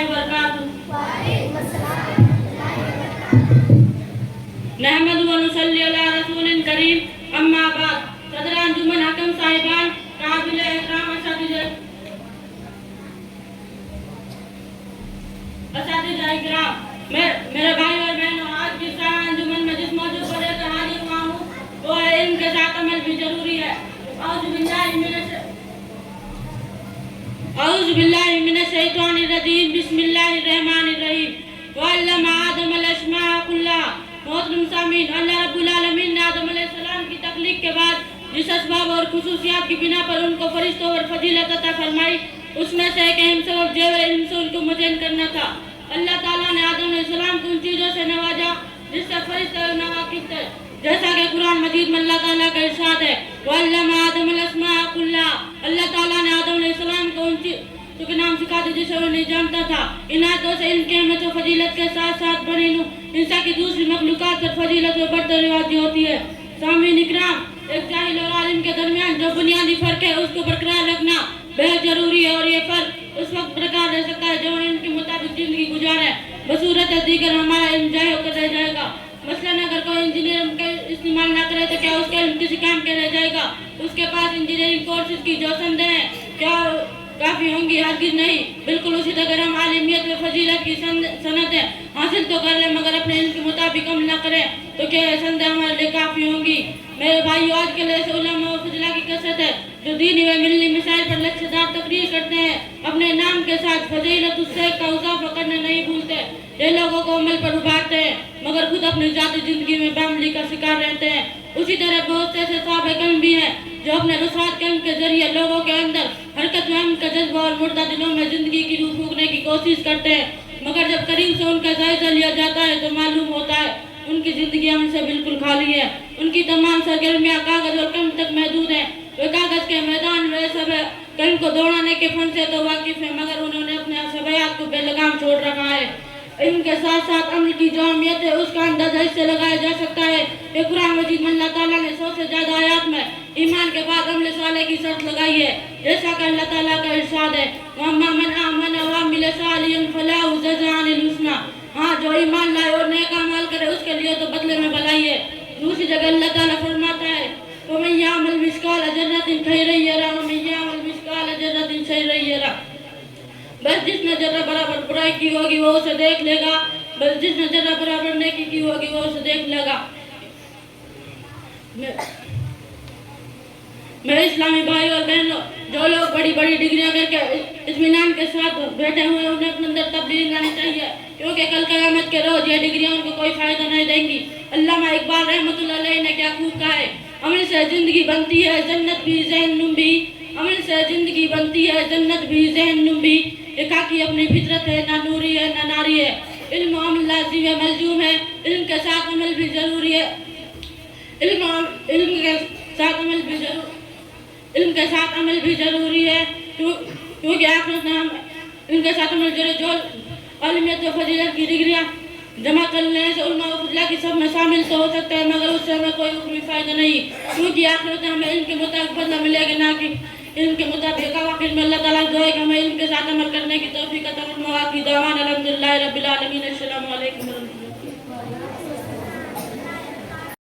वबरकातुहू। नहमदुहु व नुसल्ली अला रसूलिल करीम, अम्मा बाद। सदर अंजुमन हकम साहिबान, काबिल एहतराम असातिज़ा इकराम, मेरे भाई और बहनों, आज की सारा अंजुमन में जिस मौजूद पर लेकर हाजिर हुआ हूँ वो है इल्म के साथ अमल भी जरूरी है। औज़ु बिल्लाहि मिनश शैतानिर रजीम, बिस्मिल्लाहिर रहमानिर रहीम। वअल्लम आदम अल अस्माअ कुल्लहा। मोहतरम सामीन, अल्लाह रब्बुल आलमीन ने आदम अलैहिस्सलाम की तख्लीक के बाद जिस असबाब और खुसूसियात की बिना पर उनको फरिश्तों और फजीलत अता फरमाई, उसमें से एक अहम सबब जेवर इल्म से उनको मुतयन करना था। अल्लाह ताला ने आदम अलैहिस्सलाम को उन चीज़ों से नवाजा जिससे फरिश्ते नावाकिफ थे, जैसा कि कुरान मजीद में अल्लाह ताला का इरशाद है, वअल्लम आदम अल अस्माअ कुल्लहा। अल्लाह ताला ने आदम अलैहिस्सलाम को उन चीज़ों के नाम सिखा दिए जिसे वो नहीं जानता था। इन आयतों से इनके अहमियत और फजीलत के साथ साथ बनी इंसान की दूसरी मखलूकात पर फजीलत और बढ़ती वाज़ेह होती है। सामीन इकराम, एक जाहिल और आलिम के दरमियान जो बुनियादी फ़र्क है उसको बरकरार रखना बेहद जरूरी है, और ये फ़र्क उस वक्त बरकरार रह सकता है जब हम इनके मुताबिक ज़िंदगी गुजारें, बसूरत दीगर हमारा इल्म ज़ाया होकर रह जाएगा। मसलन अगर कोई इंजीनियर का इस्तेमाल ना करे तो क्या उसका इल्म किसी काम के रह जाएगा? उसके पास इंजीनियरिंग कोर्सेज की जो संदेह हैं क्या काफ़ी होंगी? हरगिज़ नहीं। बिल्कुल उसी तरह हम आलिमियत व फजीलत की सनतें हासिल तो कर लें मगर अपने इल्म के मुताबिक अमल न करें तो क्या संदेह हमारे लिए काफ़ी होंगी? मेरे भाइयों, आज के लिए ऐसे उलमा व फजला की कसरत है जो दीनी व मिल्ली मिसाइल पर लक्ष्यदार तकरीर करते हैं, अपने नाम के साथ फजीलत उससे का इजाफा करना नहीं भूलते। ये लोगों को अमल पर उभारते हैं मगर खुद अपनी ज़ाती ज़िंदगी में बेअमली का शिकार रहते हैं। उसी तरह बहुत से ऐसे साहब कल्म भी हैं जो अपने रुसात कल्म के जरिए लोगों के अंदर हरकत व अमल का जज्बा और मुर्दा दिलों में ज़िंदगी की रूह फूकने की कोशिश करते हैं, मगर जब करीब से उनका जायजा लिया जाता है तो मालूम होता है उनकी ज़िंदगी अमल से बिल्कुल खाली है। उनकी तमाम सरगर्मियाँ कागज़ और कलम तक महदूद हैं। वे कागज़ के मैदान में सब कलम को दौड़ाने के फन से तो वाकिफ़ है मगर उन्होंने अपने सवायात को बेलगाम छोड़ रखा है। इनके साथ साथ अमल की जो अहमियत है उसका अंदाजा इससे लगाया जा सकता है कि कुरान मजीद में अल्लाह ताला ने 100 से ज़्यादा आयत में ईमान के बाद अमल साले की शर्त लगाई है, जैसा कि अल्लाह ताला का इरशाद है, वअम्मा मन आमन व अमिल सालिहन फलहु जज़ाउल हुस्ना। हाँ, जो ईमान लाए और नेक अमल करे उसके लिए तो बदले में भलाई है। दूसरी जगह अल्लाह ताला फरमाता है, वमन यअमल मिस्काल जर्रतिन खैरन यरा व मन यअमल मिस्काल जर्रतिन शर्रन यरा। बस जिसने जर्रा बराबर बुराई की होगी वो उसे देख लेगा, बस जिसने जर्रा बराबर नेकी की होगी वो उसे देख लेगा। मेरे इस्लामी भाई और बहनों, जो लोग बड़ी बड़ी डिग्रियां करके इत्मीनान के साथ बैठे हुए हैं उन्हें अपने अंदर तब्दीली लानी चाहिए, क्योंकि कल क़यामत के रोज़ ये डिग्रियां उनको कोई फ़ायदा नहीं देंगी। अल्लामा इकबाल रहमतुल्लाह अलैह ने क्या खूब कहा है, अमल से ज़िंदगी बनती है जन्नत भी ज़हन्नुम भी, अमल से ज़िंदगी बनती है जन्नत भी ज़हन्नुम भी। एकाकी अपनी फितरत है, ना नूरी है ना नारी है। इल्म अमल लाज़िम है, मलज़ूम है, इल्म के साथ अमल भी ज़रूरी है। इल्म के साथ अमल भी ज़रूरी है क्योंकि आखिरत में हम इनके साथ अमल जो आलिमियत व फजीलत की डिग्रियाँ जमा कर लेने से उलमा व फजला की सब में शामिल तो हो सकता है मगर उससे हमें कोई हुक्मी फ़ायदा नहीं, क्योंकि आखिरत में हमें इनके मुताबिक बदला मिलेगा ना कि इनके मुताबिक। आखिर में अल्लाह ताला दुआ है कि हमें इनके साथ अमल करने की तौफीक अता फरमाए। वाक़ी दावाना अल्हम्दुलिल्लाहि रब्बिल आलमीन। अस्सलामु अलैकुम।